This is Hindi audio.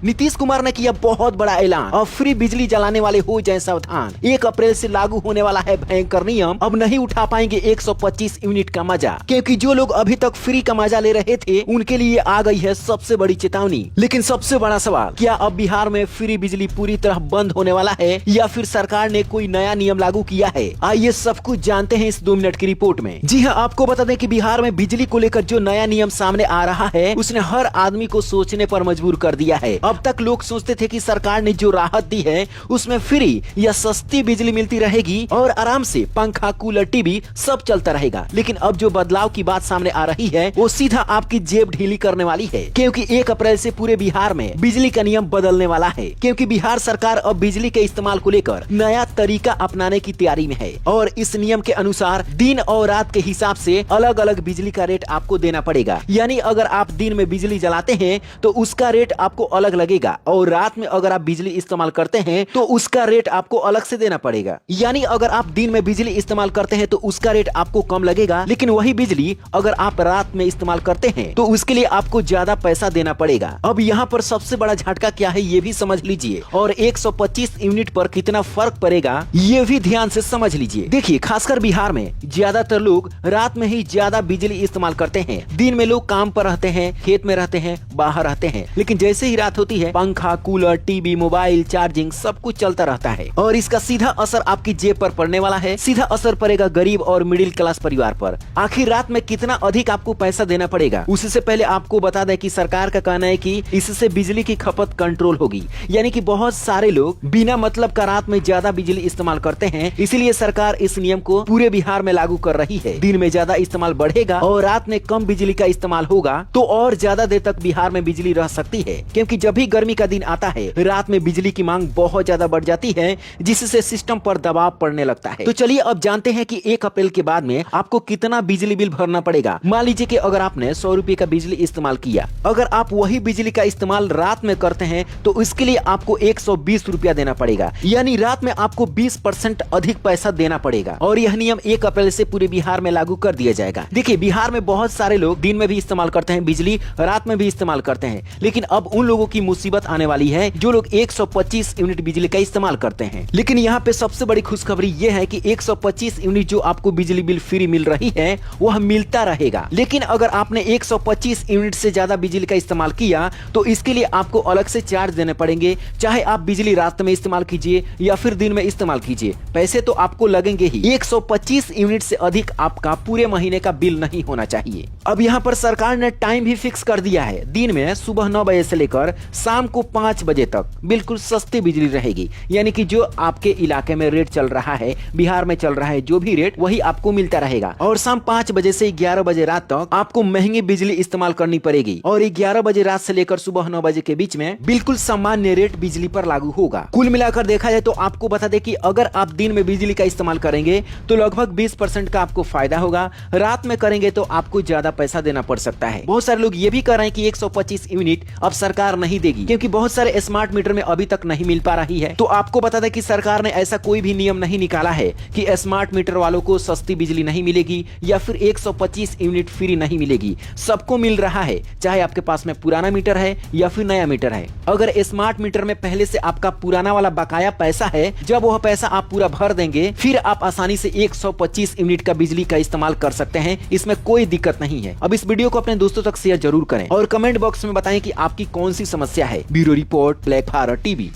नीतीश कुमार ने किया बहुत बड़ा ऐलान, अब फ्री बिजली जलाने वाले हो जाएं सावधान। 1 अप्रैल से लागू होने वाला है भयंकर नियम, अब नहीं उठा पाएंगे 125 यूनिट का मजा, क्योंकि जो लोग अभी तक फ्री का मजा ले रहे थे उनके लिए आ गई है सबसे बड़ी चेतावनी। लेकिन सबसे बड़ा सवाल, क्या अब बिहार में फ्री बिजली पूरी तरह बंद होने वाला है या फिर सरकार ने कोई नया नियम लागू किया है? आइए सब कुछ जानते हैं इस 2 मिनट की रिपोर्ट में। जी हाँ, आपको बता दें कि बिहार में बिजली को लेकर जो नया नियम सामने आ रहा है उसने हर आदमी को सोचने पर मजबूर कर दिया है। अब तक लोग सोचते थे कि सरकार ने जो राहत दी है उसमें फ्री या सस्ती बिजली मिलती रहेगी और आराम से पंखा, कूलर, टीवी सब चलता रहेगा। लेकिन अब जो बदलाव की बात सामने आ रही है वो सीधा आपकी जेब ढीली करने वाली है, क्योंकि 1 अप्रैल से पूरे बिहार में बिजली का नियम बदलने वाला है। क्योंकि बिहार सरकार अब बिजली के इस्तेमाल को लेकर नया तरीका अपनाने की तैयारी में है और इस नियम के अनुसार दिन और रात के हिसाब से अलग अलग बिजली का रेट आपको देना पड़ेगा। यानी अगर आप दिन में बिजली जलाते हैं तो उसका रेट आपको अलग लगेगा और रात में अगर आप बिजली इस्तेमाल करते हैं तो उसका रेट आपको अलग से देना पड़ेगा। यानी अगर आप दिन में बिजली इस्तेमाल करते हैं तो उसका रेट आपको कम लगेगा, लेकिन वही बिजली अगर आप रात में इस्तेमाल करते हैं तो उसके लिए आपको ज्यादा पैसा देना पड़ेगा। अब यहाँ पर सबसे बड़ा झटका क्या है ये भी समझ लीजिए और 125 यूनिट पर कितना फर्क पड़ेगा ये भी ध्यान से समझ लीजिए। देखिए, खासकर बिहार में ज्यादातर लोग रात में ही ज्यादा बिजली इस्तेमाल करते हैं। दिन में लोग काम पर रहते हैं, खेत में रहते हैं, बाहर रहते हैं, लेकिन जैसे ही रात होती है पंखा, कूलर, टीवी, मोबाइल, चार्जिंग सब कुछ चलता रहता है और इसका सीधा असर आपकी जेब पर पड़ने वाला है। सीधा असर पड़ेगा गरीब और मिडिल क्लास परिवार पर। आखिर रात में कितना अधिक आपको पैसा देना पड़ेगा? उससे पहले आपको बता दें कि सरकार का कहना है कि इससे बिजली की खपत कंट्रोल होगी। यानी कि बहुत सारे लोग बिना मतलब का रात में ज्यादा बिजली इस्तेमाल करते हैं, इसीलिए सरकार इस नियम को पूरे बिहार में लागू कर रही है। दिन में ज्यादा इस्तेमाल बढ़ेगा और रात में कम बिजली का इस्तेमाल होगा तो और ज्यादा देर तक बिहार में बिजली रह सकती है, क्योंकि जब भी गर्मी का दिन आता है रात में बिजली की मांग बहुत ज्यादा बढ़ जाती है, जिससे सिस्टम पर दबाव पड़ने लगता है। तो चलिए अब जानते हैं कि 1 अप्रैल के बाद में आपको कितना बिजली बिल भरना पड़ेगा। मान लीजिए कि अगर आपने 100 रुपए का बिजली इस्तेमाल किया, अगर आप वही बिजली का इस्तेमाल रात में करते हैं तो इसके लिए आपको 120 रुपया देना पड़ेगा। यानी रात में आपको 20% अधिक पैसा देना पड़ेगा और यह नियम 1 अप्रैल से पूरे बिहार में लागू कर दिया जाएगा। देखिए, बिहार में बहुत सारे लोग दिन में भी इस्तेमाल करते हैं बिजली, रात में भी इस्तेमाल करते हैं, लेकिन अब उन लोगों की मुसीबत आने वाली है जो लोग 125 यूनिट बिजली का इस्तेमाल करते हैं। लेकिन यहाँ पे सबसे बड़ी खुशखबरी ये है कि 125 यूनिट जो आपको बिजली बिल फ्री मिल रही है वह मिलता रहेगा। लेकिन अगर आपने 125 यूनिट से ज्यादा बिजली का इस्तेमाल किया तो इसके लिए आपको अलग से चार्ज देने पड़ेंगे, चाहे आप बिजली रात में इस्तेमाल कीजिए या फिर दिन में इस्तेमाल कीजिए, पैसे तो आपको लगेंगे ही। 125 यूनिट से अधिक आपका पूरे महीने का बिल नहीं होना चाहिए। अब यहाँ पर सरकार ने टाइम भी फिक्स कर दिया है। दिन में सुबह 9 बजे से लेकर शाम को 5 बजे तक बिल्कुल सस्ती बिजली रहेगी। यानी कि जो आपके इलाके में रेट चल रहा है, बिहार में चल रहा है जो भी रेट, वही आपको मिलता रहेगा। और शाम 5 बजे से 11 बजे रात तक आपको महंगी बिजली इस्तेमाल करनी पड़ेगी और 11 बजे रात से लेकर सुबह 9 बजे के बीच में बिल्कुल सामान्य रेट बिजली पर लागू होगा। कुल मिलाकर देखा जाए तो आपको बता दें कि अगर आप दिन में बिजली का इस्तेमाल करेंगे तो लगभग 20% का आपको फायदा होगा, रात में करेंगे तो आपको ज्यादा पैसा देना पड़ सकता है। बहुत सारे लोग ये भी कह रहे हैं कि 125 यूनिट अब सरकार नहीं देगी, क्योंकि बहुत सारे स्मार्ट मीटर में अभी तक नहीं मिल पा रही है। तो आपको बता दें कि सरकार ने ऐसा कोई भी नियम नहीं निकाला है कि स्मार्ट मीटर वालों को सस्ती बिजली नहीं मिलेगी या फिर 125 यूनिट फ्री नहीं मिलेगी। सबको मिल रहा है, चाहे आपके पास में पुराना मीटर है या फिर नया मीटर है। अगर स्मार्ट मीटर में पहले से आपका पुराना वाला बकाया पैसा है, जब वह पैसा आप पूरा भर देंगे फिर आप आसानी से 125 यूनिट का बिजली का इस्तेमाल कर सकते हैं। इसमें कोई दिक्कत नहीं है। अब इस वीडियो को अपने दोस्तों तक शेयर जरूर करें और कमेंट बॉक्स में बताएं कि आपकी कौन सी समस्या है। Bureau report, black Bharat TV.